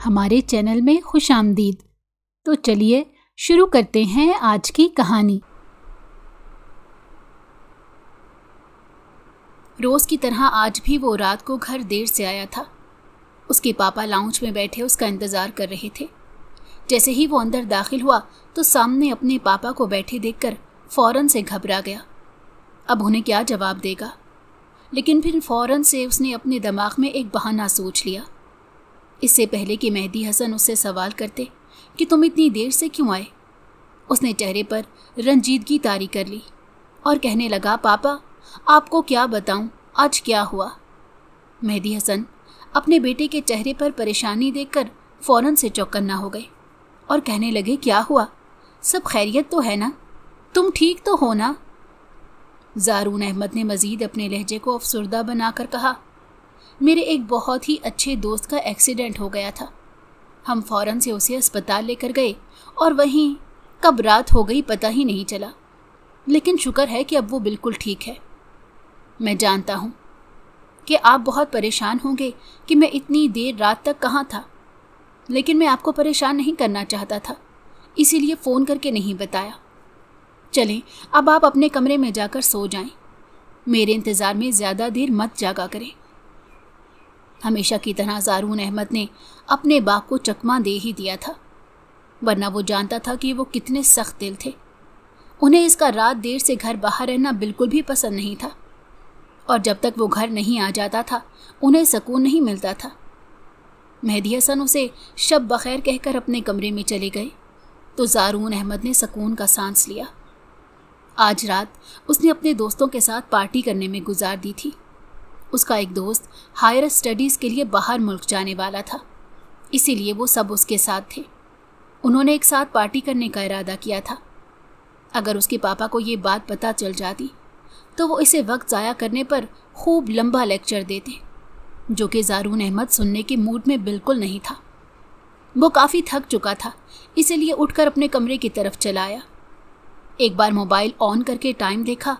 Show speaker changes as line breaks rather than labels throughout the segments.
हमारे चैनल में खुशामदीद। तो चलिए शुरू करते हैं आज की कहानी। रोज की तरह आज भी वो रात को घर देर से आया था। उसके पापा लाउंज में बैठे उसका इंतजार कर रहे थे। जैसे ही वो अंदर दाखिल हुआ तो सामने अपने पापा को बैठे देखकर फौरन से घबरा गया। अब उन्हें क्या जवाब देगा, लेकिन फिर फौरन से उसने अपने दिमाग में एक बहाना सोच लिया। इससे पहले कि मेहदी हसन उससे सवाल करते कि तुम इतनी देर से क्यों आए, उसने चेहरे पर रंजीदगी तारी कर ली और कहने लगा, पापा आपको क्या बताऊं आज क्या हुआ। मेहदी हसन अपने बेटे के चेहरे पर परेशानी देखकर फौरन से चौकन्ना हो गए और कहने लगे, क्या हुआ, सब खैरियत तो है ना, तुम ठीक तो हो ना। ज़ारून अहमद ने मज़ीद अपने लहजे को अफसुर्दा बनाकर कहा, मेरे एक बहुत ही अच्छे दोस्त का एक्सीडेंट हो गया था। हम फ़ौरन से उसे अस्पताल लेकर गए और वहीं कब रात हो गई पता ही नहीं चला, लेकिन शुक्र है कि अब वो बिल्कुल ठीक है। मैं जानता हूँ कि आप बहुत परेशान होंगे कि मैं इतनी देर रात तक कहाँ था, लेकिन मैं आपको परेशान नहीं करना चाहता था, इसीलिए फ़ोन करके नहीं बताया। चलें अब आप अपने कमरे में जाकर सो जाएं, मेरे इंतज़ार में ज़्यादा देर मत जागा करें। हमेशा की तरह ज़ारून अहमद ने अपने बाप को चकमा दे ही दिया था, वरना वो जानता था कि वो कितने सख्त दिल थे। उन्हें इसका रात देर से घर बाहर रहना बिल्कुल भी पसंद नहीं था, और जब तक वो घर नहीं आ जाता था उन्हें सुकून नहीं मिलता था। मेहदी हसन उसे शब बखैर कहकर अपने कमरे में चले गए तो ज़ारून अहमद ने सुकून का सांस लिया। आज रात उसने अपने दोस्तों के साथ पार्टी करने में गुजार दी थी। उसका एक दोस्त हायर स्टडीज़ के लिए बाहर मुल्क जाने वाला था, इसीलिए वो सब उसके साथ थे। उन्होंने एक साथ पार्टी करने का इरादा किया था। अगर उसके पापा को ये बात पता चल जाती तो वो इसे वक्त ज़ाया करने पर खूब लंबा लेक्चर देते, जो कि ज़ारून अहमद सुनने के मूड में बिल्कुल नहीं था। वो काफ़ी थक चुका था, इसीलिए उठकर अपने कमरे की तरफ चला आया। एक बार मोबाइल ऑन करके टाइम देखा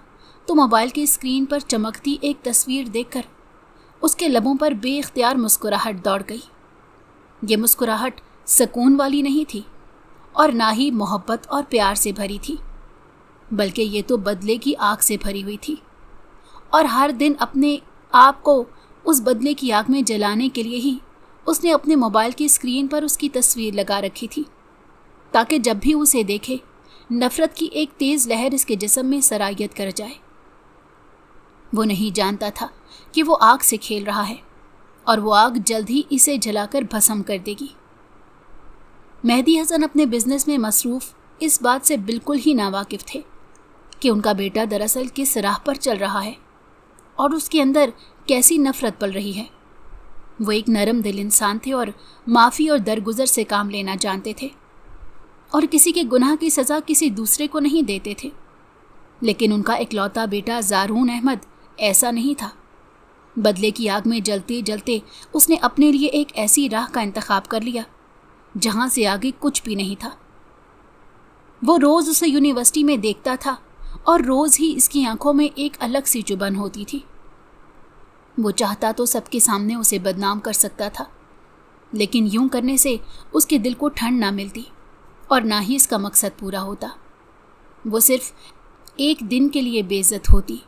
तो मोबाइल की स्क्रीन पर चमकती एक तस्वीर देखकर उसके लबों पर बेइख्तियार मुस्कुराहट दौड़ गई। ये मुस्कुराहट सुकून वाली नहीं थी और ना ही मोहब्बत और प्यार से भरी थी, बल्कि ये तो बदले की आग से भरी हुई थी। और हर दिन अपने आप को उस बदले की आग में जलाने के लिए ही उसने अपने मोबाइल की स्क्रीन पर उसकी तस्वीर लगा रखी थी, ताकि जब भी उसे देखे नफ़रत की एक तेज़ लहर इसके जिस्म में सरायत कर जाए। वो नहीं जानता था कि वो आग से खेल रहा है और वो आग जल्द ही इसे जलाकर भस्म कर देगी। मेहदी हसन अपने बिजनेस में मसरूफ़ इस बात से बिल्कुल ही नावाकिफ़ थे कि उनका बेटा दरअसल किस राह पर चल रहा है और उसके अंदर कैसी नफ़रत पल रही है। वो एक नरम दिल इंसान थे और माफ़ी और दरगुजर से काम लेना जानते थे और किसी के गुनाह की सज़ा किसी दूसरे को नहीं देते थे। लेकिन उनका इकलौता बेटा ज़ारून अहमद ऐसा नहीं था। बदले की आग में जलते जलते उसने अपने लिए एक ऐसी राह का इंतखाब कर लिया जहाँ से आगे कुछ भी नहीं था। वो रोज़ उसे यूनिवर्सिटी में देखता था और रोज़ ही इसकी आंखों में एक अलग सी चुभन होती थी। वो चाहता तो सबके सामने उसे बदनाम कर सकता था, लेकिन यूं करने से उसके दिल को ठंड ना मिलती और ना ही इसका मकसद पूरा होता। वो सिर्फ एक दिन के लिए बेइज्जत होती।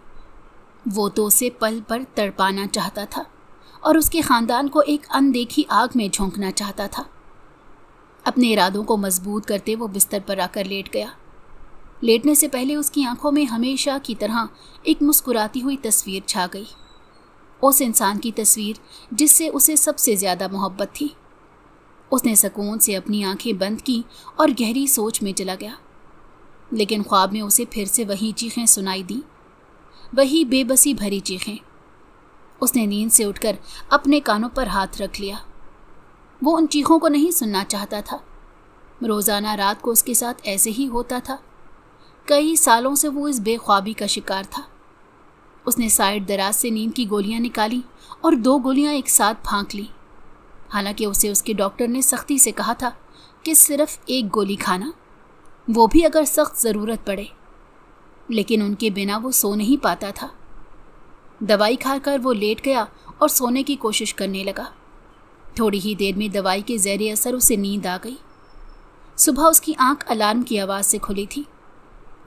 वो तो उसे पल पर तड़पाना चाहता था और उसके ख़ानदान को एक अनदेखी आग में झोंकना चाहता था। अपने इरादों को मजबूत करते वो बिस्तर पर आकर लेट गया। लेटने से पहले उसकी आंखों में हमेशा की तरह एक मुस्कुराती हुई तस्वीर छा गई, उस इंसान की तस्वीर जिससे उसे सबसे ज़्यादा मोहब्बत थी। उसने सुकून से अपनी आंखें बंद की और गहरी सोच में चला गया, लेकिन ख्वाब में उसे फिर से वही चीखें सुनाई दी, वही बेबसी भरी चीखें। उसने नींद से उठकर अपने कानों पर हाथ रख लिया। वो उन चीखों को नहीं सुनना चाहता था। रोज़ाना रात को उसके साथ ऐसे ही होता था। कई सालों से वो इस बेख्वाबी का शिकार था। उसने साइड दराज से नींद की गोलियां निकाली और 2 गोलियां एक साथ फांक ली। हालांकि उसे उसके डॉक्टर ने सख्ती से कहा था कि सिर्फ 1 गोली खाना, वो भी अगर सख्त ज़रूरत पड़े, लेकिन उनके बिना वो सो नहीं पाता था। दवाई खाकर वो लेट गया और सोने की कोशिश करने लगा, थोड़ी ही देर में दवाई के ज़हरी असर उसे नींद आ गई। सुबह उसकी आंख अलार्म की आवाज़ से खुली थी।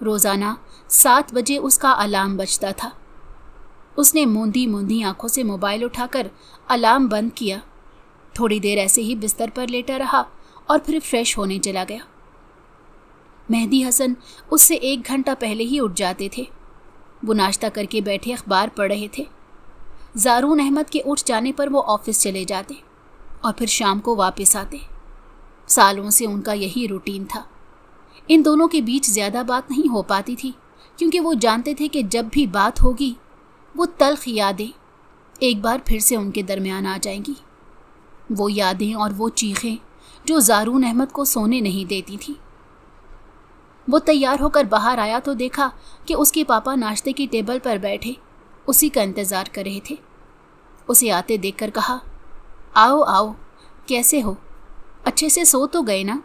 रोज़ाना 7 बजे उसका अलार्म बजता था। उसने मूंदी मूंदी आंखों से मोबाइल उठाकर अलार्म बंद किया। थोड़ी देर ऐसे ही बिस्तर पर लेटा रहा और फिर फ्रेश होने चला गया। मेहदी हसन उससे 1 घंटा पहले ही उठ जाते थे। वो नाश्ता करके बैठे अखबार पढ़ रहे थे। ज़ारून अहमद के उठ जाने पर वो ऑफिस चले जाते और फिर शाम को वापस आते। सालों से उनका यही रूटीन था। इन दोनों के बीच ज़्यादा बात नहीं हो पाती थी, क्योंकि वो जानते थे कि जब भी बात होगी वो तल्ख यादें एक बार फिर से उनके दरमियान आ जाएंगी। वो यादें और वो चीखें जो ज़ारून अहमद को सोने नहीं देती थी। वो तैयार होकर बाहर आया तो देखा कि उसके पापा नाश्ते की टेबल पर बैठे उसी का इंतज़ार कर रहे थे। उसे आते देखकर कहा, आओ आओ, कैसे हो? अच्छे से सो तो गए ना?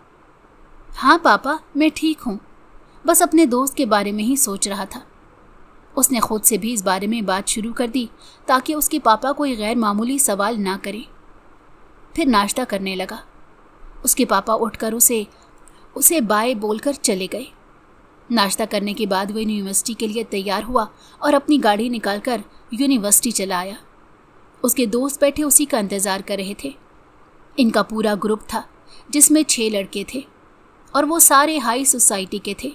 हाँ पापा, मैं ठीक हूँ, बस अपने दोस्त के बारे में ही सोच रहा था। उसने खुद से भी इस बारे में बात शुरू कर दी ताकि उसके पापा कोई गैर मामूली सवाल ना करें। फिर नाश्ता करने लगा। उसके पापा उठकर उसे बाय बोलकर चले गए। नाश्ता करने के बाद वह यूनिवर्सिटी के लिए तैयार हुआ और अपनी गाड़ी निकालकर यूनिवर्सिटी चला आया। उसके दोस्त बैठे उसी का इंतज़ार कर रहे थे। इनका पूरा ग्रुप था जिसमें 6 लड़के थे और वो सारे हाई सोसाइटी के थे,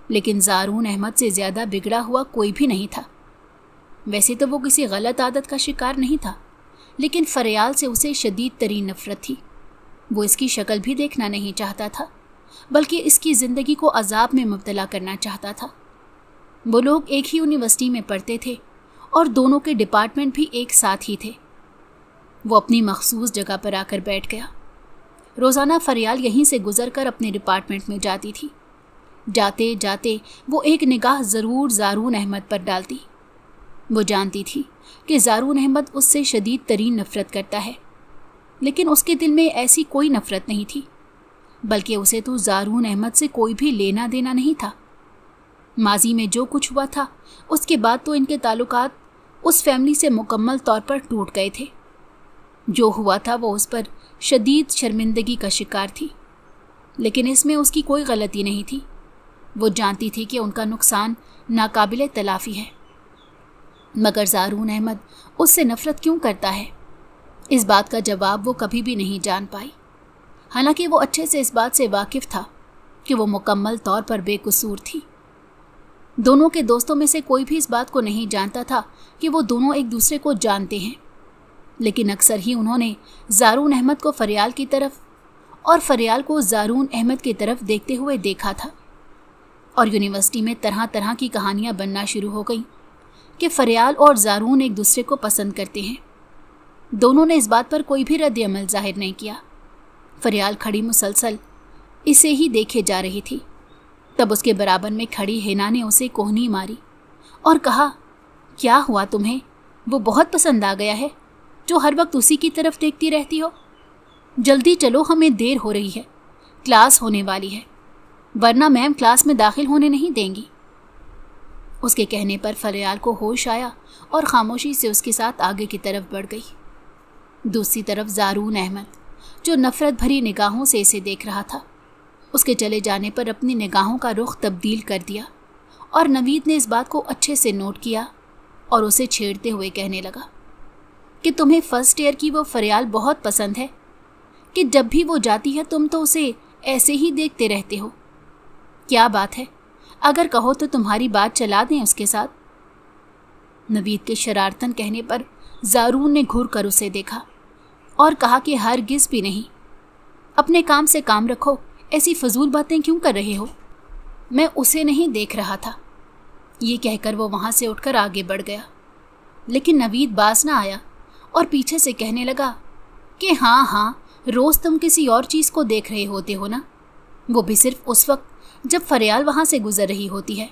लेकिन ज़ारून अहमद से ज़्यादा बिगड़ा हुआ कोई भी नहीं था। वैसे तो वो किसी गलत आदत का शिकार नहीं था, लेकिन फरियाल से उसे शदीद तरीन नफ़रत थी। वो इसकी शक्ल भी देखना नहीं चाहता था, बल्कि इसकी ज़िंदगी को अजाब में मुब्तला करना चाहता था। वो लोग एक ही यूनिवर्सिटी में पढ़ते थे और दोनों के डिपार्टमेंट भी एक साथ ही थे। वो अपनी मखसूस जगह पर आकर बैठ गया। रोज़ाना फरियाल यहीं से गुजरकर अपने डिपार्टमेंट में जाती थी। जाते जाते वो एक निगाह ज़रूर ज़ारून अहमद पर डालती। वो जानती थी कि ज़ारून अहमद उससे शदीद तरीन नफ़रत करता है, लेकिन उसके दिल में ऐसी कोई नफ़रत नहीं थी, बल्कि उसे तो ज़ारून अहमद से कोई भी लेना देना नहीं था। माजी में जो कुछ हुआ था उसके बाद तो इनके ताल्लुकात उस फैमिली से मुकम्मल तौर पर टूट गए थे। जो हुआ था वो उस पर शदीद शर्मिंदगी का शिकार थी, लेकिन इसमें उसकी कोई गलती नहीं थी। वो जानती थी कि उनका नुकसान नाकाबिले तलाफ़ी है, मगर ज़ारून अहमद उससे नफ़रत क्यों करता है, इस बात का जवाब वो कभी भी नहीं जान पाई। हालांकि वो अच्छे से इस बात से वाकिफ़ था कि वो मुकम्मल तौर पर बेकसूर थी। दोनों के दोस्तों में से कोई भी इस बात को नहीं जानता था कि वो दोनों एक दूसरे को जानते हैं, लेकिन अक्सर ही उन्होंने ज़ारून अहमद को फरियाल की तरफ और फरियाल को ज़ारून अहमद की तरफ देखते हुए देखा था। और यूनिवर्सिटी में तरह तरह की कहानियाँ बनना शुरू हो गईं कि फरियाल और ज़ारून एक दूसरे को पसंद करते हैं। दोनों ने इस बात पर कोई भी रद्द अमल जाहिर नहीं किया। फरियाल खड़ी मुसलसल इसे ही देखे जा रही थी। तब उसके बराबर में खड़ी हिना ने उसे कोहनी मारी और कहा, क्या हुआ तुम्हें? वो बहुत पसंद आ गया है जो हर वक्त उसी की तरफ देखती रहती हो। जल्दी चलो, हमें देर हो रही है, क्लास होने वाली है, वरना मैम क्लास में दाखिल होने नहीं देंगी। उसके कहने पर फरियाल को होश आया और खामोशी से उसके साथ आगे की तरफ बढ़ गई। दूसरी तरफ ज़ारून अहमद, जो नफ़रत भरी निगाहों से इसे देख रहा था, उसके चले जाने पर अपनी निगाहों का रुख तब्दील कर दिया और नवीद ने इस बात को अच्छे से नोट किया और उसे छेड़ते हुए कहने लगा कि तुम्हें फर्स्ट ईयर की वो फरियाल बहुत पसंद है कि जब भी वो जाती है तुम तो उसे ऐसे ही देखते रहते हो। क्या बात है, अगर कहो तो तुम्हारी बात चला दें उसके साथ। नवीद के शरारतन कहने पर ज़ारून ने घूर कर उसे देखा और कहा कि हरगिज़ भी नहीं, अपने काम से काम रखो, ऐसी फजूल बातें क्यों कर रहे हो? मैं उसे नहीं देख रहा था। ये कहकर वो वहाँ से उठकर आगे बढ़ गया, लेकिन नवीद बाज ना आया और पीछे से कहने लगा कि हाँ हाँ, रोज़ तुम किसी और चीज़ को देख रहे होते हो ना, वो भी सिर्फ उस वक्त जब फरियाल वहाँ से गुजर रही होती है।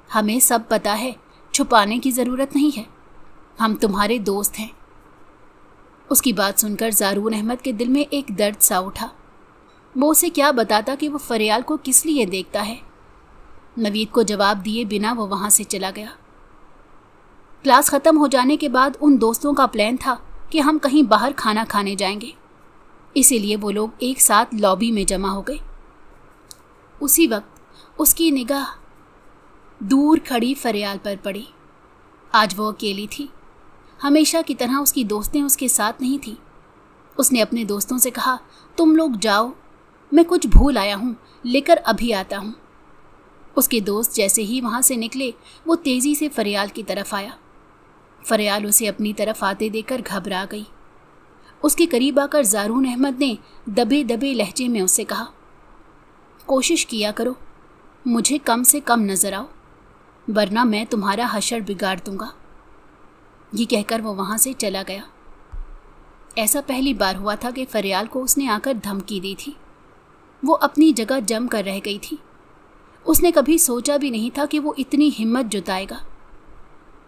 हमें सब पता है, छुपाने की ज़रूरत नहीं है, हम तुम्हारे दोस्त हैं। उसकी बात सुनकर ज़ारून अहमद के दिल में एक दर्द सा उठा। वो उसे क्या बताता कि वो फरियाल को किस लिए देखता है। नवीद को जवाब दिए बिना वो वहाँ से चला गया। क्लास ख़त्म हो जाने के बाद उन दोस्तों का प्लान था कि कि हम कहीं बाहर खाना खाने जाएंगे। इसीलिए वो लोग एक साथ लॉबी में जमा हो गए। उसी वक्त उसकी निगाह दूर खड़ी फरियाल पर पड़ी। आज वो अकेली थी। हमेशा की तरह उसकी दोस्तें उसके साथ नहीं थी। उसने अपने दोस्तों से कहा, तुम लोग जाओ, मैं कुछ भूल आया हूँ, लेकर अभी आता हूँ। उसके दोस्त जैसे ही वहाँ से निकले, वो तेज़ी से फरियाल की तरफ आया। फरियाल उसे अपनी तरफ आते देखकर घबरा गई। उसके करीब आकर ज़ारून अहमद ने दबे दबे लहजे में उससे कहा, कोशिश किया करो, मुझे कम से कम नज़र आओ, वरना मैं तुम्हारा हशर बिगाड़ दूंगा। ये कहकर वो वहाँ से चला गया। ऐसा पहली बार हुआ था कि फरियाल को उसने आकर धमकी दी थी। वो अपनी जगह जम कर रह गई थी। उसने कभी सोचा भी नहीं था कि वो इतनी हिम्मत जुटाएगा।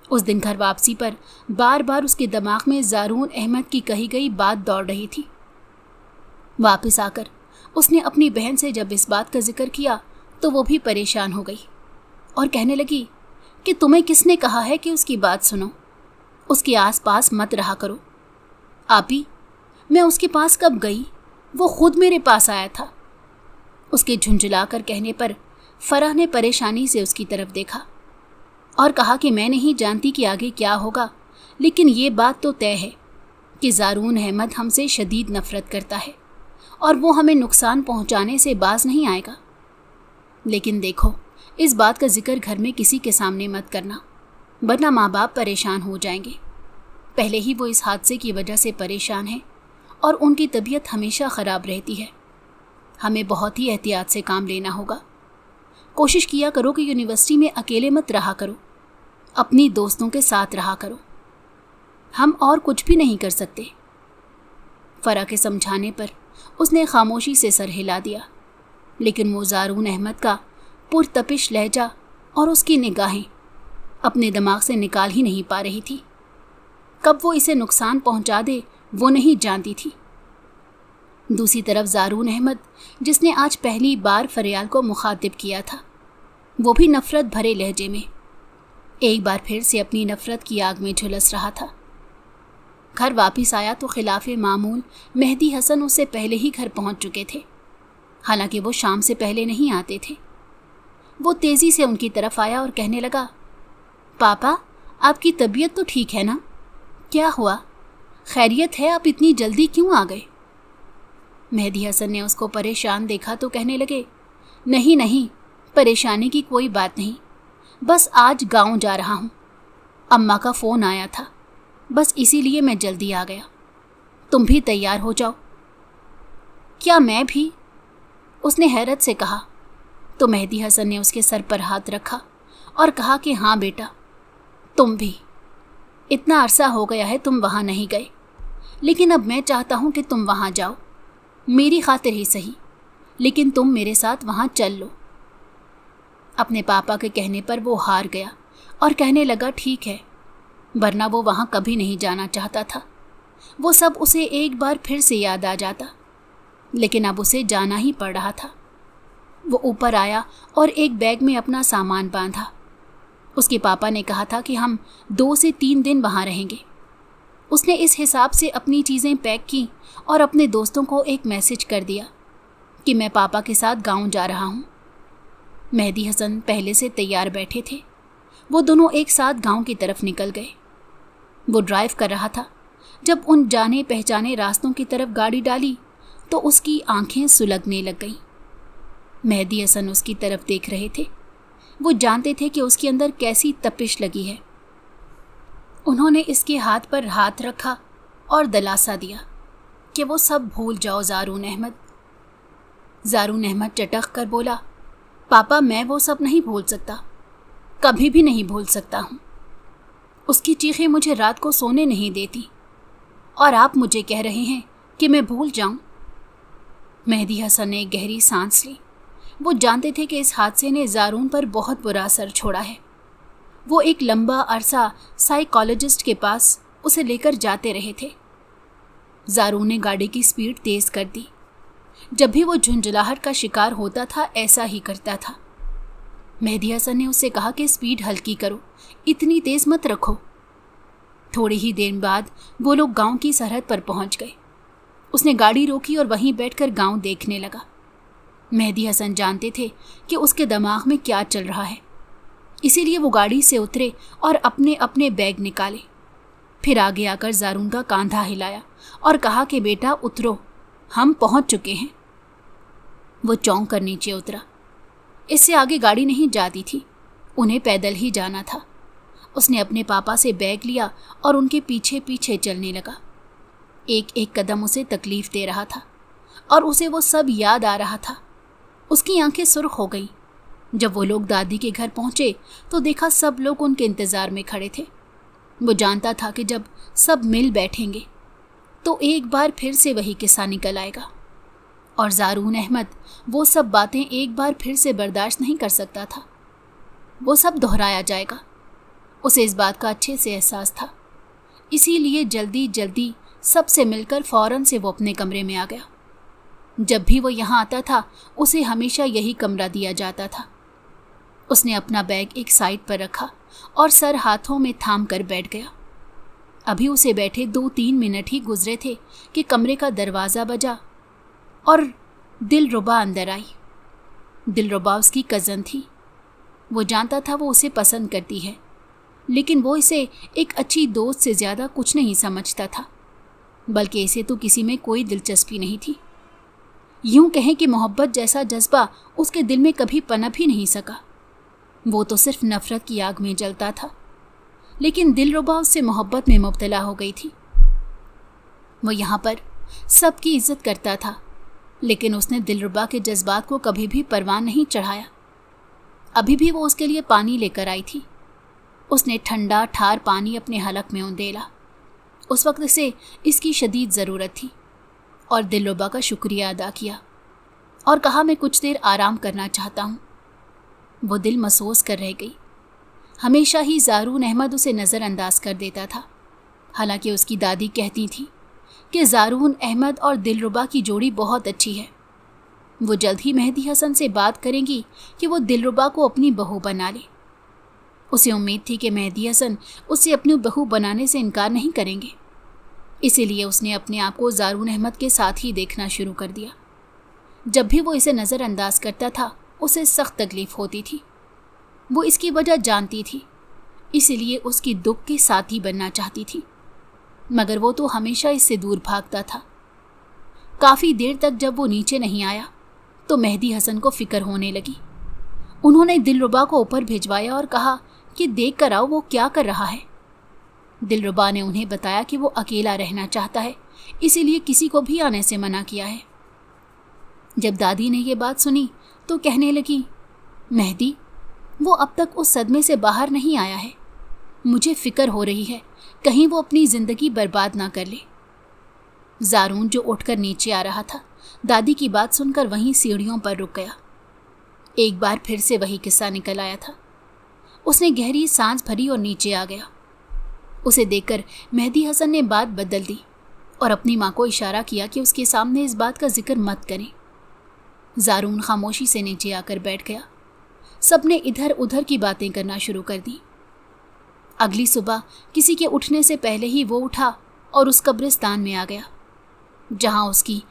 उस दिन घर वापसी पर बार बार उसके दिमाग में ज़ारून अहमद की कही गई बात दौड़ रही थी। वापस आकर उसने अपनी बहन से जब इस बात का जिक्र किया तो वो भी परेशान हो गई और कहने लगी कि तुम्हें किसने कहा है कि उसकी बात सुनो, उसके आसपास मत रहा करो। आपी, मैं उसके पास कब गई, वो खुद मेरे पास आया था। उसके झुंझुलाकर कहने पर फराह ने परेशानी से उसकी तरफ देखा और कहा कि मैं नहीं जानती कि आगे क्या होगा, लेकिन ये बात तो तय है कि ज़ारून अहमद हमसे शदीद नफ़रत करता है और वो हमें नुकसान पहुंचाने से बाज नहीं आएगा। लेकिन देखो, इस बात का जिक्र घर में किसी के सामने मत करना, वरना माँ बाप परेशान हो जाएंगे। पहले ही वो इस हादसे की वजह से परेशान है और उनकी तबीयत हमेशा ख़राब रहती है। हमें बहुत ही एहतियात से काम लेना होगा। कोशिश किया करो कि यूनिवर्सिटी में अकेले मत रहा करो, अपनी दोस्तों के साथ रहा करो। हम और कुछ भी नहीं कर सकते। फरा के समझाने पर उसने खामोशी से सर हिला दिया, लेकिन वो ज़ारून अहमद का पुरतपिश लहजा और उसकी निगाहें अपने दिमाग से निकाल ही नहीं पा रही थी। कब वो इसे नुकसान पहुंचा दे वो नहीं जानती थी। दूसरी तरफ ज़ारून अहमद, जिसने आज पहली बार फरियाल को मुखातिब किया था, वो भी नफ़रत भरे लहजे में एक बार फिर से अपनी नफ़रत की आग में झुलस रहा था। घर वापस आया तो खिलाफ़े मामूल मेहदी हसन उससे पहले ही घर पहुंच चुके थे। हालांकि वो शाम से पहले नहीं आते थे। वो तेज़ी से उनकी तरफ आया और कहने लगा, पापा, आपकी तबीयत तो ठीक है ना? क्या हुआ? खैरियत है? आप इतनी जल्दी क्यों आ गए? मेहदी हसन ने उसको परेशान देखा तो कहने लगे, नहीं नहीं, परेशानी की कोई बात नहीं, बस आज गांव जा रहा हूँ। अम्मा का फ़ोन आया था, बस इसीलिए मैं जल्दी आ गया। तुम भी तैयार हो जाओ। क्या मैं भी? उसने हैरत से कहा। तो मेहदी हसन ने उसके सर पर हाथ रखा और कहा कि हाँ बेटा, तुम भी। इतना अरसा हो गया है तुम वहाँ नहीं गए, लेकिन अब मैं चाहता हूँ कि तुम वहाँ जाओ, मेरी खातिर ही सही, लेकिन तुम मेरे साथ वहाँ चल लो। अपने पापा के कहने पर वो हार गया और कहने लगा, ठीक है, वरना वो वहाँ कभी नहीं जाना चाहता था। वो सब उसे एक बार फिर से याद आ जाता, लेकिन अब उसे जाना ही पड़ रहा था। वो ऊपर आया और एक बैग में अपना सामान बांधा। उसके पापा ने कहा था कि हम 2 से 3 दिन वहाँ रहेंगे। उसने इस हिसाब से अपनी चीज़ें पैक की और अपने दोस्तों को एक मैसेज कर दिया कि मैं पापा के साथ गांव जा रहा हूँ। मेहदी हसन पहले से तैयार बैठे थे। वो दोनों एक साथ गांव की तरफ निकल गए। वो ड्राइव कर रहा था। जब उन जाने पहचाने रास्तों की तरफ गाड़ी डाली तो उसकी आंखें सुलगने लग गईं। मेहदी हसन उसकी तरफ देख रहे थे। वो जानते थे कि उसके अंदर कैसी तपिश लगी है। उन्होंने इसके हाथ पर हाथ रखा और दिलासा दिया कि वो सब भूल जाओ ज़ारून अहमद। ज़ारून अहमद चटक कर बोला, पापा, मैं वो सब नहीं भूल सकता, कभी भी नहीं भूल सकता हूँ। उसकी चीखें मुझे रात को सोने नहीं देती और आप मुझे कह रहे हैं कि मैं भूल जाऊं। मेहदी हसन ने एक गहरी सांस ली। वो जानते थे कि इस हादसे ने ज़ारून पर बहुत बुरा असर छोड़ा है। वो एक लंबा अरसा साइकोलॉजिस्ट के पास उसे लेकर जाते रहे थे। ज़ारून ने गाड़ी की स्पीड तेज़ कर दी। जब भी वो झुंझलाहट का शिकार होता था ऐसा ही करता था। मेहदी हसन ने उससे कहा कि स्पीड हल्की करो, इतनी तेज़ मत रखो। थोड़ी ही देर बाद वो लोग गांव की सरहद पर पहुंच गए। उसने गाड़ी रोकी और वहीं बैठकर गांव देखने लगा। मेहदी हसन जानते थे कि उसके दिमाग में क्या चल रहा है, इसीलिए वो गाड़ी से उतरे और अपने अपने बैग निकाले। फिर आगे आकर ज़ारून का कांधा हिलाया और कहा कि बेटा उतरो, हम पहुंच चुके हैं। वो चौंक कर नीचे उतरा। इससे आगे गाड़ी नहीं जाती थी, उन्हें पैदल ही जाना था। उसने अपने पापा से बैग लिया और उनके पीछे पीछे चलने लगा। एक एक कदम उसे तकलीफ दे रहा था और उसे वो सब याद आ रहा था। उसकी आंखें सुर्ख हो गईं। जब वो लोग दादी के घर पहुंचे तो देखा सब लोग उनके इंतज़ार में खड़े थे। वो जानता था कि जब सब मिल बैठेंगे तो एक बार फिर से वही किस्सा निकल आएगा और ज़ारून अहमद वो सब बातें एक बार फिर से बर्दाश्त नहीं कर सकता था। वो सब दोहराया जाएगा। उसे इस बात का अच्छे से एहसास था, इसीलिए जल्दी जल्दी सबसे मिलकर फ़ौरन से वो अपने कमरे में आ गया। जब भी वो यहाँ आता था उसे हमेशा यही कमरा दिया जाता था। उसने अपना बैग एक साइड पर रखा और सर हाथों में थाम कर बैठ गया। अभी उसे बैठे 2-3 मिनट ही गुजरे थे कि कमरे का दरवाज़ा बजा और दिलरुबा अंदर आई। दिलरुबा उसकी कज़न थी। वो जानता था वो उसे पसंद करती है, लेकिन वो इसे एक अच्छी दोस्त से ज़्यादा कुछ नहीं समझता था, बल्कि इसे तो किसी में कोई दिलचस्पी नहीं थी। यूं कहें कि मोहब्बत जैसा जज्बा उसके दिल में कभी पनप ही नहीं सका। वो तो सिर्फ नफ़रत की आग में जलता था, लेकिन दिलरुबा उससे मोहब्बत में मुब्तला हो गई थी। वो यहाँ पर सबकी इज्जत करता था, लेकिन उसने दिलरुबा के जज्बात को कभी भी परवान नहीं चढ़ाया। अभी भी वो उसके लिए पानी लेकर आई थी। उसने ठंडा ठार पानी अपने हलक में उंडेला। उस वक्त से इसकी शदीद ज़रूरत थी और दिलरुबा का शुक्रिया अदा किया और कहा मैं कुछ देर आराम करना चाहता हूँ। वो दिल महसूस कर रह गई। हमेशा ही ज़ारून अहमद उसे नज़रअंदाज कर देता था। हालांकि उसकी दादी कहती थी कि ज़ारून अहमद और दिलरुबा की जोड़ी बहुत अच्छी है। वो जल्द ही मेहदी हसन से बात करेंगी कि वो दिलरुबा को अपनी बहू बना ले। उसे उम्मीद थी कि मेहदी हसन उसे अपनी बहू बनाने से इनकार नहीं करेंगे, इसीलिए उसने अपने आप को ज़ारून अहमद के साथ ही देखना शुरू कर दिया। जब भी वो इसे नज़रअंदाज करता था उसे सख्त तकलीफ़ होती थी। वो इसकी वजह जानती थी, इसीलिए उसकी दुख के साथी बनना चाहती थी, मगर वो तो हमेशा इससे दूर भागता था। काफ़ी देर तक जब वो नीचे नहीं आया तो मेहदी हसन को फ़िक्र होने लगी। उन्होंने दिलरुबा को ऊपर भिजवाया और कहा कि देख कर आओ वो क्या कर रहा है। दिलरुबा ने उन्हें बताया कि वो अकेला रहना चाहता है, इसीलिए किसी को भी आने से मना किया है। जब दादी ने ये बात सुनी तो कहने लगी, मेहदी वो अब तक उस सदमे से बाहर नहीं आया है। मुझे फ़िक्र हो रही है कहीं वो अपनी ज़िंदगी बर्बाद ना कर ले। ज़ारून जो उठकर नीचे आ रहा था दादी की बात सुनकर वहीं सीढ़ियों पर रुक गया। एक बार फिर से वही किस्सा निकल आया था। उसने गहरी सांस भरी और नीचे आ गया। उसे देखकर मेहदी हसन ने बात बदल दी और अपनी माँ को इशारा किया कि उसके सामने इस बात का जिक्र मत करें। ज़ारून खामोशी से नीचे आकर बैठ गया। सबने इधर उधर की बातें करना शुरू कर दी। अगली सुबह किसी के उठने से पहले ही वो उठा और उस कब्रिस्तान में आ गया जहाँ उसकी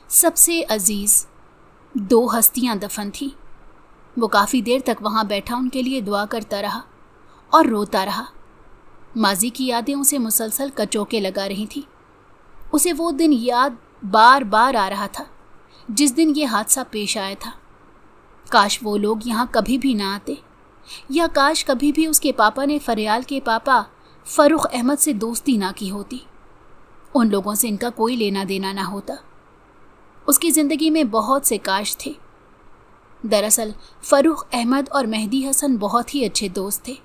सबसे अजीज़ 2 हस्तियाँ दफन थीं। वो काफ़ी देर तक वहाँ बैठा उनके लिए दुआ करता रहा और रोता रहा। माजी की यादें उसे मुसलसल कचोके लगा रही थी। उसे वो दिन याद बार बार आ रहा था जिस दिन ये हादसा पेश आया था। काश वो लोग यहाँ कभी भी ना आते, या काश कभी भी उसके पापा ने फरियाल के पापा फ़र्रुख अहमद से दोस्ती ना की होती। उन लोगों से इनका कोई लेना देना ना होता। उसकी ज़िंदगी में बहुत से काश थे। दरअसल फ़र्रुख अहमद और मेहदी हसन बहुत ही अच्छे दोस्त थे।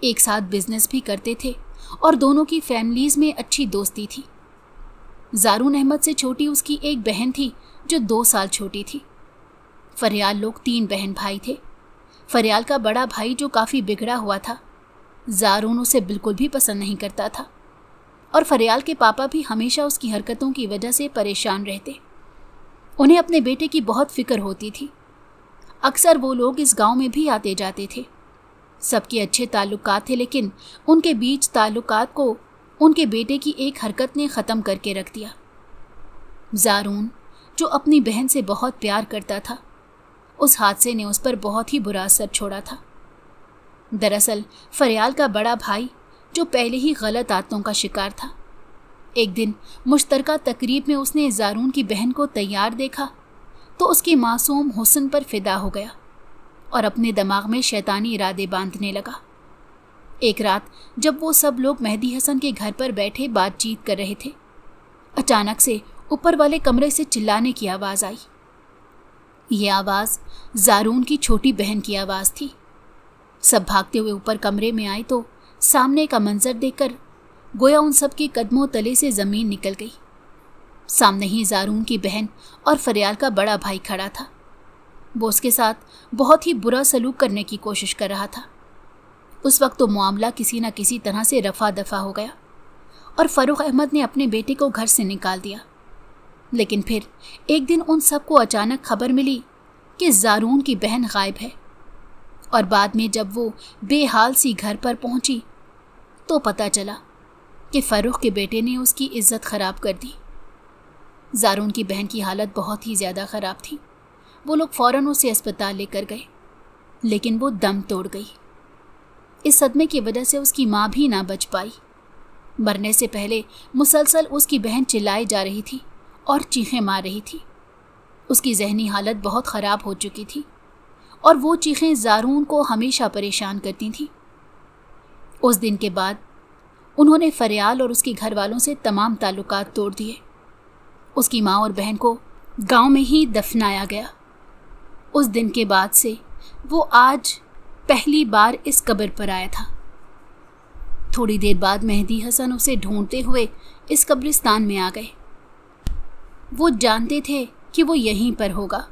एक साथ बिजनेस भी करते थे और दोनों की फैमिलीज़ में अच्छी दोस्ती थी। ज़ारून अहमद से छोटी उसकी एक बहन थी जो 2 साल छोटी थी। फरियाल लोग 3 बहन भाई थे। फरियाल का बड़ा भाई जो काफ़ी बिगड़ा हुआ था, ज़ारून उसे बिल्कुल भी पसंद नहीं करता था और फरियाल के पापा भी हमेशा उसकी हरकतों की वजह से परेशान रहते। उन्हें अपने बेटे की बहुत फ़िक्र होती थी। अक्सर वो लोग इस गांव में भी आते जाते थे। सबके अच्छे ताल्लुकात थे, लेकिन उनके बीच ताल्लुकात को उनके बेटे की एक हरकत ने ख़त्म करके रख दिया। ज़ारून, जो अपनी बहन से बहुत प्यार करता था, उस हादसे ने उस पर बहुत ही बुरा असर छोड़ा था। दरअसल फरियाल का बड़ा भाई, जो पहले ही गलत आदतों का शिकार था, एक दिन मुश्तरका तकरीब में उसने ज़ारून की बहन को तैयार देखा तो उसके मासूम हुस्न पर फिदा हो गया और अपने दिमाग में शैतानी इरादे बांधने लगा। एक रात जब वो सब लोग मेहदी हसन के घर पर बैठे बातचीत कर रहे थे, अचानक से ऊपर वाले कमरे से चिल्लाने की आवाज़ आई। ये आवाज़ ज़ारून की छोटी बहन की आवाज़ थी। सब भागते हुए ऊपर कमरे में आए तो सामने का मंजर देखकर गोया उन सब के कदमों तले से ज़मीन निकल गई। सामने ही ज़ारून की बहन और फरियाल का बड़ा भाई खड़ा था। वो उसके साथ बहुत ही बुरा सलूक करने की कोशिश कर रहा था। उस वक्त तो मामला किसी न किसी तरह से रफा दफा हो गया और फ़ारूक अहमद ने अपने बेटे को घर से निकाल दिया। लेकिन फिर एक दिन उन सबको अचानक खबर मिली कि ज़ारून की बहन गायब है, और बाद में जब वो बेहाल सी घर पर पहुंची तो पता चला कि फ़ारूक के बेटे ने उसकी इज्जत ख़राब कर दी। ज़ारून की बहन की हालत बहुत ही ज़्यादा ख़राब थी। वो लोग फ़ौरन उसे अस्पताल लेकर गए, लेकिन वो दम तोड़ गई। इस सदमे की वजह से उसकी माँ भी ना बच पाई। मरने से पहले मुसलसल उसकी बहन चिल्लाई जा रही थी और चीखें मार रही थी। उसकी जहनी हालत बहुत ख़राब हो चुकी थी और वो चीखें ज़ारून को हमेशा परेशान करती थीं। उस दिन के बाद उन्होंने फरियाल और उसके घर वालों से तमाम ताल्लुकात तोड़ दिए। उसकी माँ और बहन को गांव में ही दफनाया गया। उस दिन के बाद से वो आज पहली बार इस कब्र पर आया था। थोड़ी देर बाद मेहदी हसन उसे ढूंढते हुए इस कब्रिस्तान में आ गए। वो जानते थे कि वो यहीं पर होगा।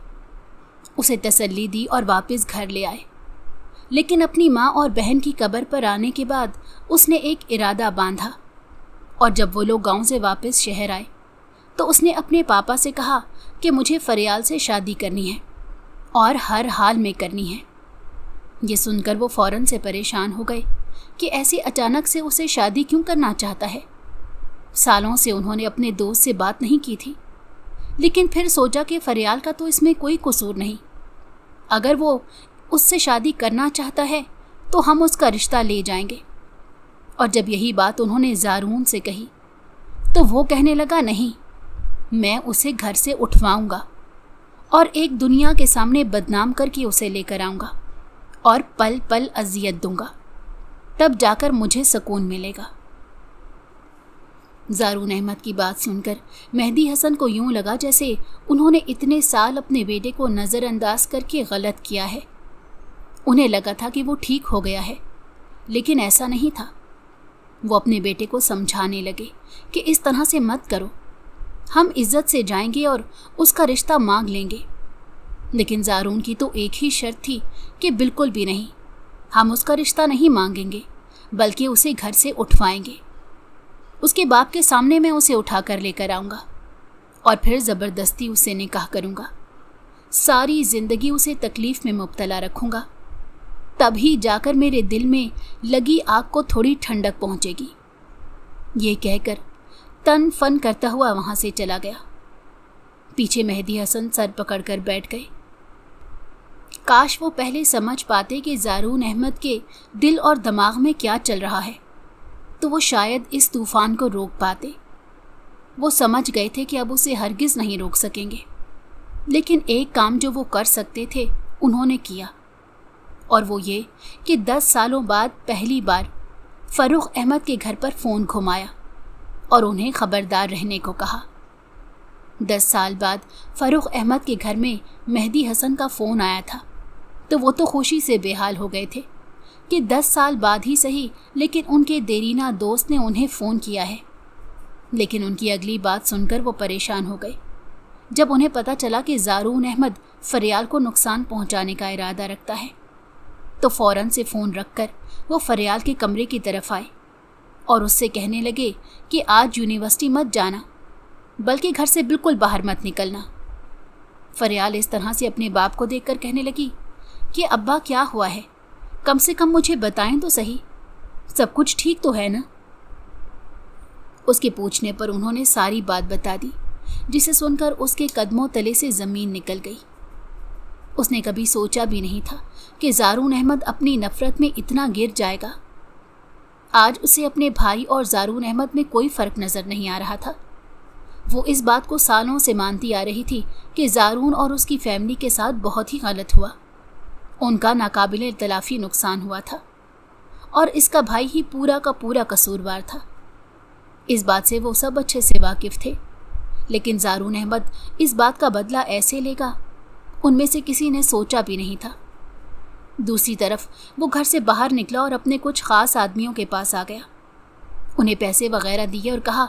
उसे तसल्ली दी और वापस घर ले आए। लेकिन अपनी माँ और बहन की कब्र पर आने के बाद उसने एक इरादा बांधा, और जब वो लोग गांव से वापस शहर आए तो उसने अपने पापा से कहा कि मुझे फरियाल से शादी करनी है और हर हाल में करनी है। ये सुनकर वो फ़ौरन से परेशान हो गए कि ऐसे अचानक से उसे शादी क्यों करना चाहता है। सालों से उन्होंने अपने दोस्त से बात नहीं की थी, लेकिन फिर सोचा कि फरियाल का तो इसमें कोई कसूर नहीं। अगर वो उससे शादी करना चाहता है तो हम उसका रिश्ता ले जाएंगे। और जब यही बात उन्होंने ज़ारून से कही तो वो कहने लगा, नहीं, मैं उसे घर से उठवाऊंगा और एक दुनिया के सामने बदनाम करके उसे लेकर आऊँगा और पल पल अजियत दूंगा, तब जाकर मुझे सुकून मिलेगा। ज़ारून अहमद की बात सुनकर मेहदी हसन को यूं लगा जैसे उन्होंने इतने साल अपने बेटे को नज़रअंदाज करके गलत किया है। उन्हें लगा था कि वो ठीक हो गया है, लेकिन ऐसा नहीं था। वो अपने बेटे को समझाने लगे कि इस तरह से मत करो, हम इज्जत से जाएंगे और उसका रिश्ता मांग लेंगे। लेकिन ज़ारून की तो एक ही शर्त थी कि बिल्कुल भी नहीं, हम उसका रिश्ता नहीं मांगेंगे, बल्कि उसे घर से उठवाएंगे। उसके बाप के सामने मैं उसे उठा कर लेकर आऊँगा और फिर ज़बरदस्ती उससे निकाह करूँगा। सारी ज़िंदगी उसे तकलीफ़ में मुब्तला रखूँगा, तभी जाकर मेरे दिल में लगी आग को थोड़ी ठंडक पहुँचेगी। ये कहकर तन फन करता हुआ वहाँ से चला गया। पीछे मेहदी हसन सर पकड़कर बैठ गए। काश वो पहले समझ पाते कि ज़ारून अहमद के दिल और दिमाग में क्या चल रहा है, तो वो शायद इस तूफ़ान को रोक पाते। वो समझ गए थे कि अब उसे हरगिज़ नहीं रोक सकेंगे, लेकिन एक काम जो वो कर सकते थे उन्होंने किया, और वो ये कि 10 सालों बाद पहली बार फ़ारूक अहमद के घर पर फ़ोन घुमाया और उन्हें ख़बरदार रहने को कहा। 10 साल बाद फ़ारूक अहमद के घर में मेहदी हसन का फ़ोन आया था, तो वो तो खुशी से बेहाल हो गए थे कि 10 साल बाद ही सही, लेकिन उनके देरीना दोस्त ने उन्हें फ़ोन किया है। लेकिन उनकी अगली बात सुनकर वो परेशान हो गए जब उन्हें पता चला कि ज़ारून अहमद फरियाल को नुकसान पहुंचाने का इरादा रखता है। तो फ़ौरन से फ़ोन रखकर वो फरियाल के कमरे की तरफ आए और उससे कहने लगे कि आज यूनिवर्सिटी मत जाना, बल्कि घर से बिल्कुल बाहर मत निकलना। फरियाल इस तरह से अपने बाप को देखकर कहने लगी कि अब्बा क्या हुआ है, कम से कम मुझे बताएं तो सही, सब कुछ ठीक तो है ना? उसके पूछने पर उन्होंने सारी बात बता दी, जिसे सुनकर उसके कदमों तले से जमीन निकल गई। उसने कभी सोचा भी नहीं था कि ज़ारून अहमद अपनी नफरत में इतना गिर जाएगा। आज उसे अपने भाई और ज़ारून अहमद में कोई फ़र्क नज़र नहीं आ रहा था। वो इस बात को सालों से मानती आ रही थी कि ज़ारून और उसकी फैमिली के साथ बहुत ही गलत हुआ। उनका नाकाबिले तलाफ़ी नुकसान हुआ था और इसका भाई ही पूरा का पूरा कसूरवार था। इस बात से वो सब अच्छे से वाकिफ़ थे, लेकिन ज़ारून अहमद इस बात का बदला ऐसे लेगा, उनमें से किसी ने सोचा भी नहीं था। दूसरी तरफ वो घर से बाहर निकला और अपने कुछ ख़ास आदमियों के पास आ गया। उन्हें पैसे वगैरह दिए और कहा,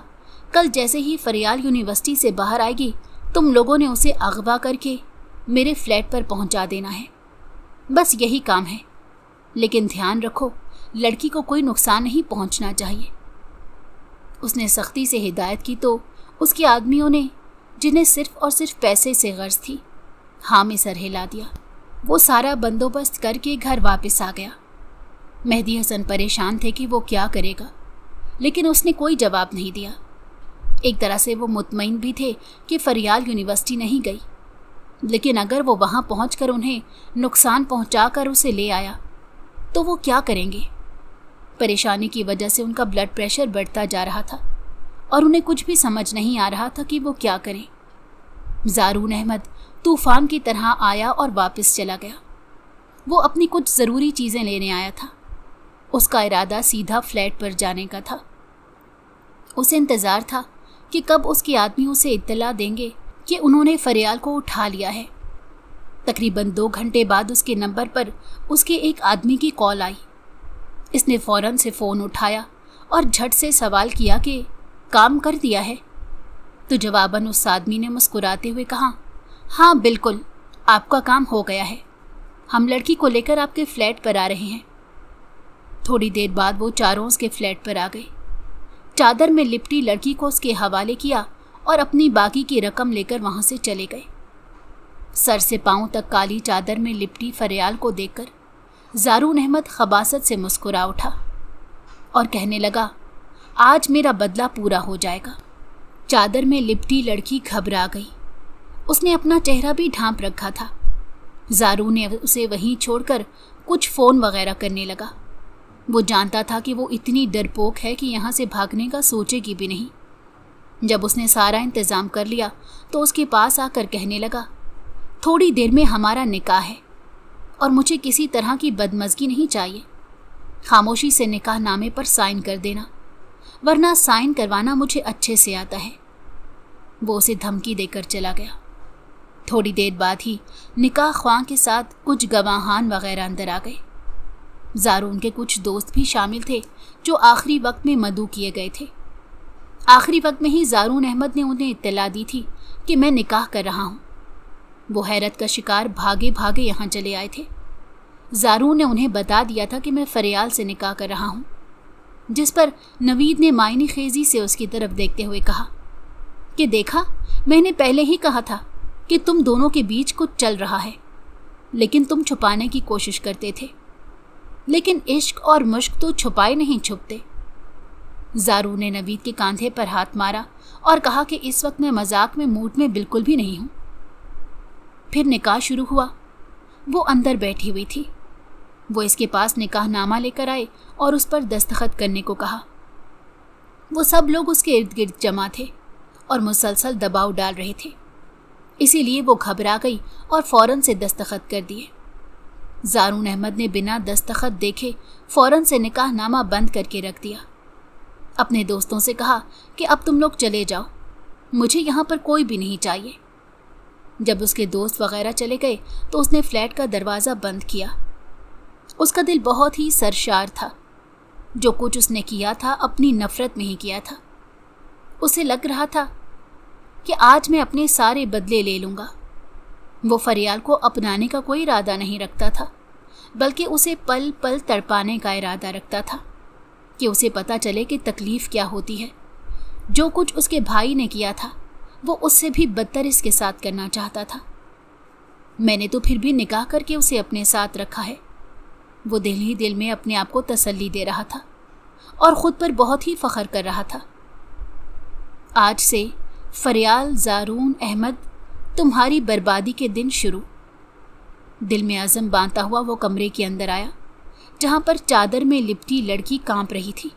कल जैसे ही फरियाल यूनिवर्सिटी से बाहर आएगी, तुम लोगों ने उसे अगवा करके मेरे फ्लैट पर पहुंचा देना है। बस यही काम है, लेकिन ध्यान रखो, लड़की को कोई नुकसान नहीं पहुंचना चाहिए। उसने सख्ती से हिदायत की तो उसके आदमियों ने, जिन्हें सिर्फ और सिर्फ पैसे से गर्ज थी, हाँ में सर हिला दिया। वो सारा बंदोबस्त करके घर वापस आ गया। मेहदी हसन परेशान थे कि वो क्या करेगा, लेकिन उसने कोई जवाब नहीं दिया। एक तरह से वो मुतमईन भी थे कि फरियाल यूनिवर्सिटी नहीं गई, लेकिन अगर वो वहाँ पहुँचकर उन्हें नुकसान पहुँचाकर उसे ले आया तो वो क्या करेंगे? परेशानी की वजह से उनका ब्लड प्रेशर बढ़ता जा रहा था और उन्हें कुछ भी समझ नहीं आ रहा था कि वो क्या करें। ज़ारून अहमद तूफ़ान की तरह आया और वापस चला गया। वो अपनी कुछ ज़रूरी चीज़ें लेने आया था। उसका इरादा सीधा फ्लैट पर जाने का था। उसे इंतज़ार था कि कब उसके आदमी उसे इत्तला देंगे कि उन्होंने फरियाल को उठा लिया है। तकरीबन 2 घंटे बाद उसके नंबर पर उसके एक आदमी की कॉल आई। इसने फ़ौरन से फ़ोन उठाया और झट से सवाल किया कि काम कर दिया है? तो जवाबन उस आदमी ने मुस्कुराते हुए कहा, हाँ बिल्कुल, आपका काम हो गया है। हम लड़की को लेकर आपके फ्लैट पर आ रहे हैं। थोड़ी देर बाद वो चारों उसके फ्लैट पर आ गए। चादर में लिपटी लड़की को उसके हवाले किया और अपनी बाकी की रकम लेकर वहाँ से चले गए। सर से पांव तक काली चादर में लिपटी फरियाल को देखकर ज़ारून अहमद खबासत से मुस्कुरा उठा और कहने लगा, आज मेरा बदला पूरा हो जाएगा। चादर में लिपटी लड़की घबरा गई। उसने अपना चेहरा भी ढांप रखा था। ज़ारून ने उसे वहीं छोड़कर कुछ फ़ोन वगैरह करने लगा। वो जानता था कि वो इतनी डरपोक है कि यहाँ से भागने का सोचेगी भी नहीं। जब उसने सारा इंतज़ाम कर लिया तो उसके पास आकर कहने लगा, थोड़ी देर में हमारा निकाह है और मुझे किसी तरह की बदमज़गी नहीं चाहिए। खामोशी से निकाह नामे पर साइन कर देना, वरना साइन करवाना मुझे अच्छे से आता है। वो उसे धमकी देकर चला गया। थोड़ी देर बाद ही निकाह ख्वां के साथ कुछ गवाहान वगैरह अंदर आ गए। ज़ारून के कुछ दोस्त भी शामिल थे जो आखिरी वक्त में मदऊ किए गए थे। आखिरी वक्त में ही ज़ारून अहमद ने उन्हें इत्तला दी थी कि मैं निकाह कर रहा हूँ। वो हैरत का शिकार भागे भागे यहाँ चले आए थे। ज़ारून ने उन्हें बता दिया था कि मैं फरियाल से निकाह कर रहा हूँ, जिस पर नवीद ने मायने खेजी से उसकी तरफ देखते हुए कहा कि देखा, मैंने पहले ही कहा था कि तुम दोनों के बीच कुछ चल रहा है, लेकिन तुम छुपाने की कोशिश करते थे। लेकिन इश्क और मुश्क तो छुपाए नहीं छुपते। ज़ारून ने नवीद के कंधे पर हाथ मारा और कहा कि इस वक्त मैं मजाक में मूड में बिल्कुल भी नहीं हूँ। फिर निकाह शुरू हुआ। वो अंदर बैठी हुई थी। वो इसके पास निकाहनामा लेकर आए और उस पर दस्तखत करने को कहा। वो सब लोग उसके इर्द गिर्द जमा थे और मुसलसल दबाव डाल रहे थे, इसीलिए वो घबरा गई और फ़ौरन से दस्तखत कर दिए। ज़ारून अहमद ने बिना दस्तखत देखे फ़ौरन से निकाहनामा बंद करके रख दिया। अपने दोस्तों से कहा कि अब तुम लोग चले जाओ, मुझे यहाँ पर कोई भी नहीं चाहिए। जब उसके दोस्त वगैरह चले गए तो उसने फ्लैट का दरवाज़ा बंद किया। उसका दिल बहुत ही सरशार था। जो कुछ उसने किया था अपनी नफ़रत में ही किया था। उसे लग रहा था कि आज मैं अपने सारे बदले ले लूँगा। वो फरियाल को अपनाने का कोई इरादा नहीं रखता था, बल्कि उसे पल पल तड़पाने का इरादा रखता था कि उसे पता चले कि तकलीफ़ क्या होती है। जो कुछ उसके भाई ने किया था वो उससे भी बदतर इसके साथ करना चाहता था। मैंने तो फिर भी निकाह करके उसे अपने साथ रखा है। वो दिल ही दिल में अपने आप को तसल्ली दे रहा था और ख़ुद पर बहुत ही फ़ख्र कर रहा था। आज से फरियाल ज़ारून अहमद तुम्हारी बर्बादी के दिन शुरू। दिल में अज़म बांधता हुआ वो कमरे के अंदर आया जहाँ पर चादर में लिपटी लड़की कांप रही थी।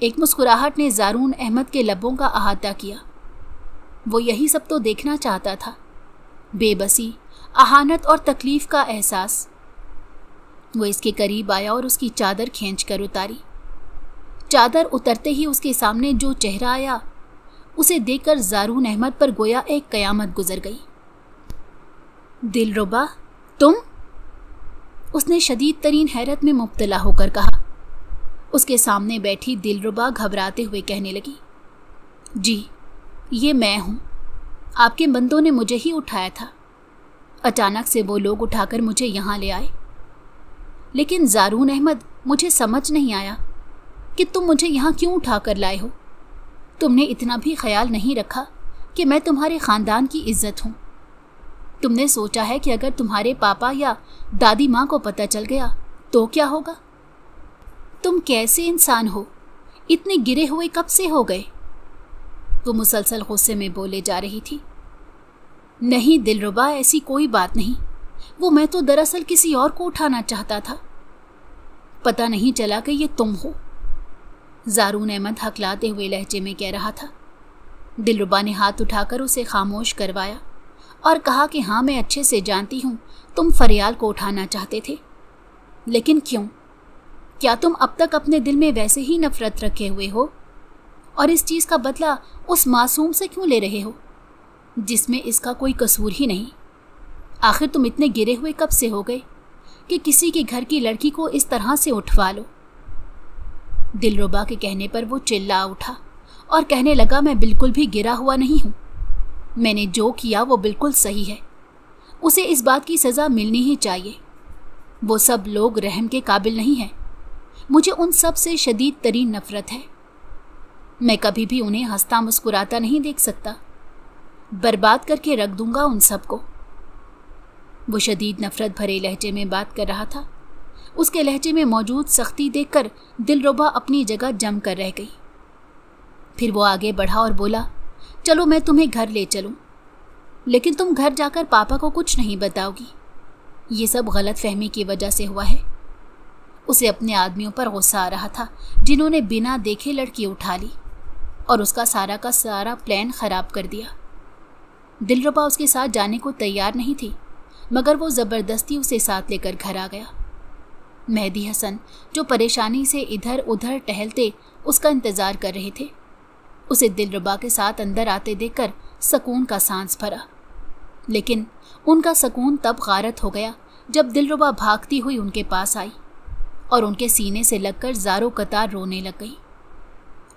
एक मुस्कुराहट ने ज़ारून अहमद के लबों का अहाता किया। वो यही सब तो देखना चाहता था, बेबसी, अहानत और तकलीफ़ का एहसास। वो इसके करीब आया और उसकी चादर खींचकर उतारी। चादर उतरते ही उसके सामने जो चेहरा आया उसे देखकर ज़ारून अहमद पर गोया एक क़यामत गुजर गई। दिलरुबा, तुम? उसने शदीद तरीन हैरत में मुब्तला होकर कहा। उसके सामने बैठी दिलरुबा घबराते हुए कहने लगी, जी, ये मैं हूँ। आपके बंदों ने मुझे ही उठाया था। अचानक से वो लोग उठाकर मुझे यहाँ ले आए। लेकिन ज़ारून अहमद, मुझे समझ नहीं आया कि तुम मुझे यहाँ क्यों उठा कर लाए हो। तुमने इतना भी ख्याल नहीं रखा कि मैं तुम्हारे ख़ानदान की इज्जत हूँ। तुमने सोचा है कि अगर तुम्हारे पापा या दादी माँ को पता चल गया तो क्या होगा? तुम कैसे इंसान हो? इतने गिरे हुए कब से हो गए? वो मुसलसल गुस्से में बोले जा रही थी। नहीं दिलरुबा, ऐसी कोई बात नहीं। वो मैं तो दरअसल किसी और को उठाना चाहता था। पता नहीं चला कि ये तुम हो। ज़ारून अहमद हकलाते हुए लहजे में कह रहा था। दिलरुबा ने हाथ उठाकर उसे खामोश करवाया और कहा कि हाँ, मैं अच्छे से जानती हूँ तुम फरियाल को उठाना चाहते थे, लेकिन क्यों? क्या तुम अब तक अपने दिल में वैसे ही नफरत रखे हुए हो और इस चीज़ का बदला उस मासूम से क्यों ले रहे हो जिसमें इसका कोई कसूर ही नहीं? आखिर तुम इतने गिरे हुए कब से हो गए कि किसी के घर की लड़की को इस तरह से उठवा लो? दिलरुबा के कहने पर वो चिल्ला उठा और कहने लगा, मैं बिल्कुल भी गिरा हुआ नहीं हूँ। मैंने जो किया वो बिल्कुल सही है। उसे इस बात की सज़ा मिलनी ही चाहिए। वो सब लोग रहम के काबिल नहीं हैं। मुझे उन सब से शदीद तरीन नफ़रत है। मैं कभी भी उन्हें हंसता मुस्कुराता नहीं देख सकता। बर्बाद करके रख दूंगा उन सबको। वो शदीद नफ़रत भरे लहजे में बात कर रहा था। उसके लहजे में मौजूद सख्ती देखकर दिलरुबा अपनी जगह जम कर रह गई। फिर वो आगे बढ़ा और बोला, चलो मैं तुम्हें घर ले चलूं, लेकिन तुम घर जाकर पापा को कुछ नहीं बताओगी। ये सब गलत फहमी की वजह से हुआ है। उसे अपने आदमियों पर गुस्सा आ रहा था जिन्होंने बिना देखे लड़की उठा ली और उसका सारा का सारा प्लान ख़राब कर दिया। दिलरुबा उसके साथ जाने को तैयार नहीं थी, मगर वो ज़बरदस्ती उसे साथ लेकर घर आ गया। मेहदी हसन, जो परेशानी से इधर उधर टहलते उसका इंतज़ार कर रहे थे, उसे दिलरुबा के साथ अंदर आते देखकर सुकून का सांस भरा। लेकिन उनका सुकून तब गारत हो गया जब दिलरुबा भागती हुई उनके पास आई और उनके सीने से लगकर ज़ारो कतार रोने लग गई।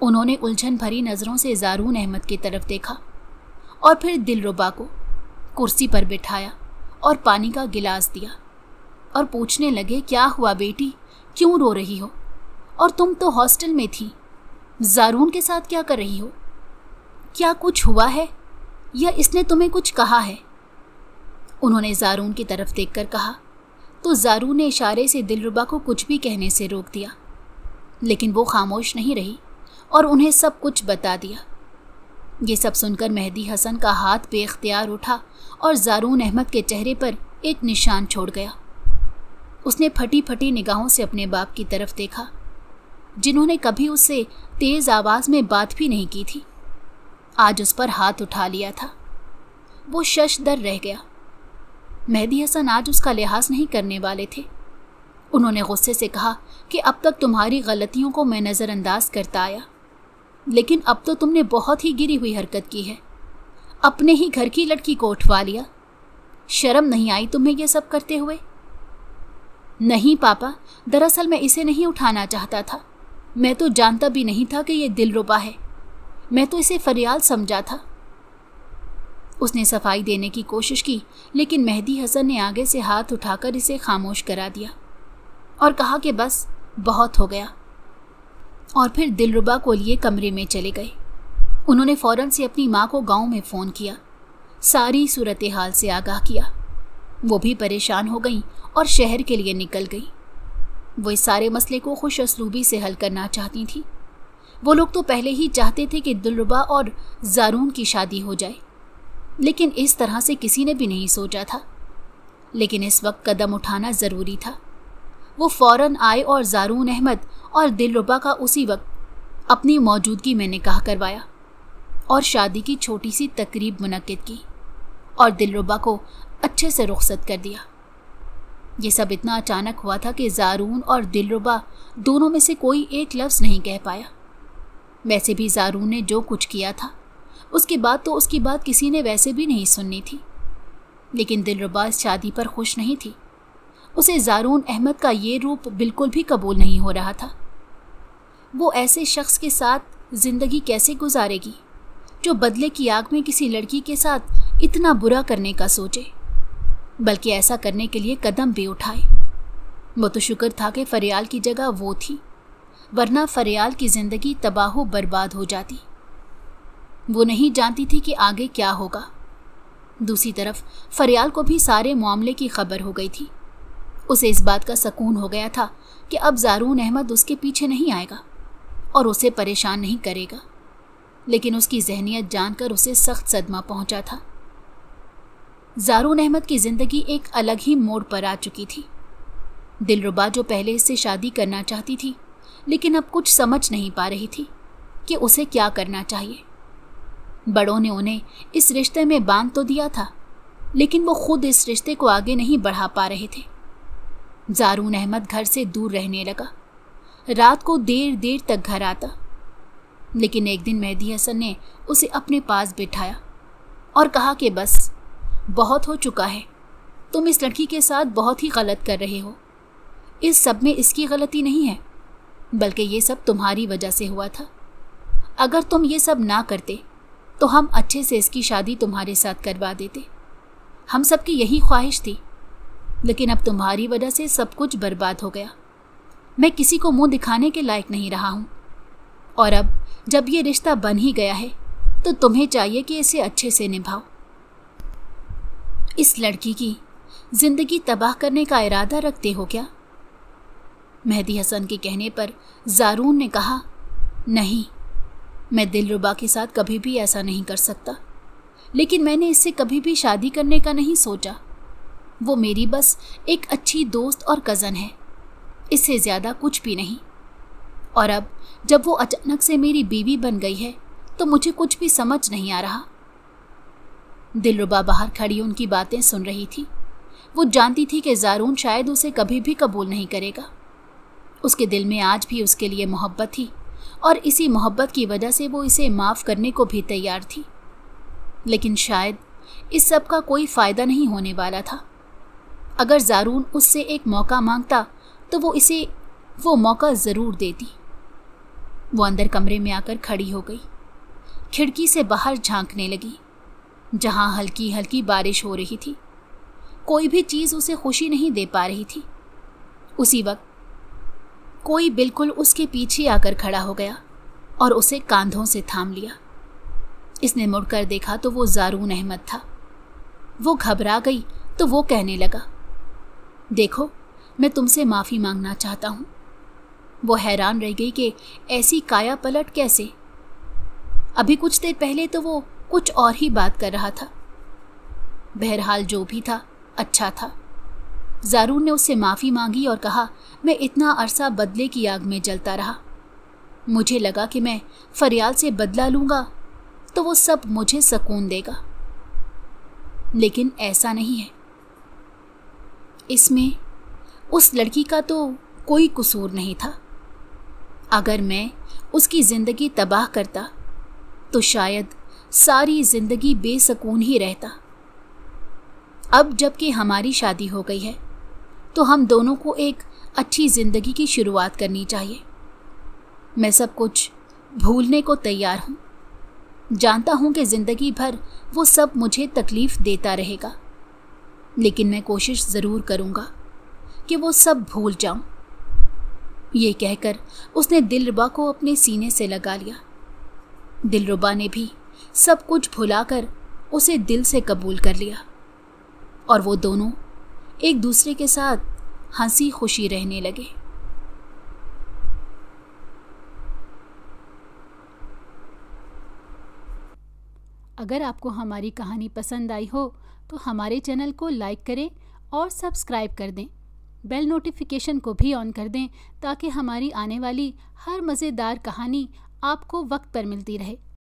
उन्होंने उलझन भरी नज़रों से ज़ारून अहमद की तरफ देखा और फिर दिलरुबा को कुर्सी पर बिठाया और पानी का गिलास दिया और पूछने लगे, क्या हुआ बेटी, क्यों रो रही हो? और तुम तो हॉस्टल में थी, ज़ारून के साथ क्या कर रही हो? क्या कुछ हुआ है या इसने तुम्हें कुछ कहा है? उन्होंने ज़ारून की तरफ देखकर कहा तो ज़ारून ने इशारे से दिलरुबा को कुछ भी कहने से रोक दिया, लेकिन वो खामोश नहीं रही और उन्हें सब कुछ बता दिया। ये सब सुनकर मेहदी हसन का हाथ बेख्तियार उठा और ज़ारून अहमद के चेहरे पर एक निशान छोड़ गया। उसने फटी फटी निगाहों से अपने बाप की तरफ देखा, जिन्होंने कभी उससे तेज़ आवाज़ में बात भी नहीं की थी। आज उस पर हाथ उठा लिया था। वो शशदर रह गया। मेहदी हसन आज उसका लिहाज नहीं करने वाले थे। उन्होंने गुस्से से कहा कि अब तक तुम्हारी गलतियों को मैं नज़रअंदाज करता आया, लेकिन अब तो तुमने बहुत ही गिरी हुई हरकत की है। अपने ही घर की लड़की को उठवा लिया। शर्म नहीं आई तुम्हें ये सब करते हुए? नहीं पापा, दरअसल मैं इसे नहीं उठाना चाहता था। मैं तो जानता भी नहीं था कि ये दिलरुबा है। मैं तो इसे फरियाल समझा था। उसने सफाई देने की कोशिश की, लेकिन मेहदी हसन ने आगे से हाथ उठाकर इसे खामोश करा दिया और कहा कि बस बहुत हो गया, और फिर दिलरुबा को लिए कमरे में चले गए। उन्होंने फ़ौरन से अपनी माँ को गांव में फ़ोन किया, सारी सूरत हाल से आगाह किया। वो भी परेशान हो गई और शहर के लिए निकल गई। वो इस सारे मसले को खुश असलूबी से हल करना चाहती थी। वो लोग तो पहले ही चाहते थे कि दिलरुबा और ज़ारून की शादी हो जाए, लेकिन इस तरह से किसी ने भी नहीं सोचा था। लेकिन इस वक्त कदम उठाना ज़रूरी था। वो फ़ौरन आए और ज़ारून अहमद और दिलरुबा का उसी वक्त अपनी मौजूदगी में निकाह करवाया और शादी की छोटी सी तकरीब मुनक्किद की और दिलरुबा को अच्छे से रुखसत कर दिया। ये सब इतना अचानक हुआ था कि ज़ारून और दिलरुबा दोनों में से कोई एक लफ्ज़ नहीं कह पाया। वैसे भी ज़ारून ने जो कुछ किया था उसके बाद तो उसकी बात किसी ने वैसे भी नहीं सुननी थी। लेकिन दिलरुबा इस शादी पर खुश नहीं थी। उसे ज़ारून अहमद का ये रूप बिल्कुल भी कबूल नहीं हो रहा था। वो ऐसे शख्स के साथ ज़िंदगी कैसे गुजारेगी जो बदले की आग में किसी लड़की के साथ इतना बुरा करने का सोचे, बल्कि ऐसा करने के लिए कदम भी उठाए। वो तो शुक्र था कि फरियाल की जगह वो थी, वरना फरियाल की ज़िंदगी तबाह बर्बाद हो जाती। वो नहीं जानती थी कि आगे क्या होगा। दूसरी तरफ फरियाल को भी सारे मामले की खबर हो गई थी। उसे इस बात का सकून हो गया था कि अब ज़ारून अहमद उसके पीछे नहीं आएगा और उसे परेशान नहीं करेगा। लेकिन उसकी जहनियत जानकर उसे सख्त सदमा पहुंचा था। ज़ारून अहमद की ज़िंदगी एक अलग ही मोड़ पर आ चुकी थी। दिलरुबा जो पहले इससे शादी करना चाहती थी, लेकिन अब कुछ समझ नहीं पा रही थी कि उसे क्या करना चाहिए। बड़ों ने उन्हें इस रिश्ते में बांध तो दिया था, लेकिन वो खुद इस रिश्ते को आगे नहीं बढ़ा पा रहे थे। ज़ारून अहमद घर से दूर रहने लगा। रात को देर देर तक घर आता। लेकिन एक दिन मेहदी हसन ने उसे अपने पास बिठाया और कहा कि बस बहुत हो चुका है, तुम इस लड़की के साथ बहुत ही गलत कर रहे हो। इस सब में इसकी गलती नहीं है, बल्कि ये सब तुम्हारी वजह से हुआ था। अगर तुम ये सब ना करते तो हम अच्छे से इसकी शादी तुम्हारे साथ करवा देते। हम सब की यही ख्वाहिश थी, लेकिन अब तुम्हारी वजह से सब कुछ बर्बाद हो गया। मैं किसी को मुंह दिखाने के लायक नहीं रहा हूँ, और अब जब ये रिश्ता बन ही गया है तो तुम्हें चाहिए कि इसे अच्छे से निभाओ। इस लड़की की जिंदगी तबाह करने का इरादा रखते हो क्या? मेहदी हसन के कहने पर ज़ारून ने कहा, नहीं, मैं दिलरुबा के साथ कभी भी ऐसा नहीं कर सकता, लेकिन मैंने इससे कभी भी शादी करने का नहीं सोचा। वो मेरी बस एक अच्छी दोस्त और कज़न है, इससे ज़्यादा कुछ भी नहीं। और अब जब वो अचानक से मेरी बीवी बन गई है तो मुझे कुछ भी समझ नहीं आ रहा। दिलरुबा बाहर खड़ी उनकी बातें सुन रही थी। वो जानती थी कि ज़ारून शायद उसे कभी भी कबूल नहीं करेगा। उसके दिल में आज भी उसके लिए मोहब्बत थी, और इसी मोहब्बत की वजह से वो इसे माफ़ करने को भी तैयार थी। लेकिन शायद इस सब का कोई फ़ायदा नहीं होने वाला था। अगर ज़ारून उससे एक मौका मांगता तो वो इसे वो मौका ज़रूर देती। वो अंदर कमरे में आकर खड़ी हो गई, खिड़की से बाहर झांकने लगी, जहां हल्की हल्की बारिश हो रही थी। कोई भी चीज़ उसे खुशी नहीं दे पा रही थी। उसी वक्त कोई बिल्कुल उसके पीछे आकर खड़ा हो गया और उसे कांधों से थाम लिया। इसने मुड़कर देखा तो वो ज़ारून अहमद था। वो घबरा गई तो वो कहने लगा, देखो, मैं तुमसे माफ़ी मांगना चाहता हूँ। वो हैरान रह गई कि ऐसी काया पलट कैसे। अभी कुछ देर पहले तो वो कुछ और ही बात कर रहा था। बहरहाल जो भी था अच्छा था। ज़ारून ने उससे माफ़ी मांगी और कहा, मैं इतना अरसा बदले की आग में जलता रहा। मुझे लगा कि मैं फरियाल से बदला लूँगा तो वो सब मुझे सुकून देगा, लेकिन ऐसा नहीं है। इसमें उस लड़की का तो कोई कसूर नहीं था। अगर मैं उसकी ज़िंदगी तबाह करता तो शायद सारी ज़िंदगी बेसुकून ही रहता। अब जबकि हमारी शादी हो गई है तो हम दोनों को एक अच्छी ज़िंदगी की शुरुआत करनी चाहिए। मैं सब कुछ भूलने को तैयार हूँ। जानता हूँ कि ज़िंदगी भर वो सब मुझे तकलीफ़ देता रहेगा, लेकिन मैं कोशिश ज़रूर करूँगा कि वो सब भूल जाऊँ। ये कहकर उसने दिलरुबा को अपने सीने से लगा लिया। दिलरुबा ने भी सब कुछ भुलाकर उसे दिल से कबूल कर लिया, और वो दोनों एक दूसरे के साथ हंसी खुशी रहने लगे। अगर आपको हमारी कहानी पसंद आई हो तो हमारे चैनल को लाइक करें और सब्सक्राइब कर दें। बेल नोटिफिकेशन को भी ऑन कर दें ताकि हमारी आने वाली हर मज़ेदार कहानी आपको वक्त पर मिलती रहे।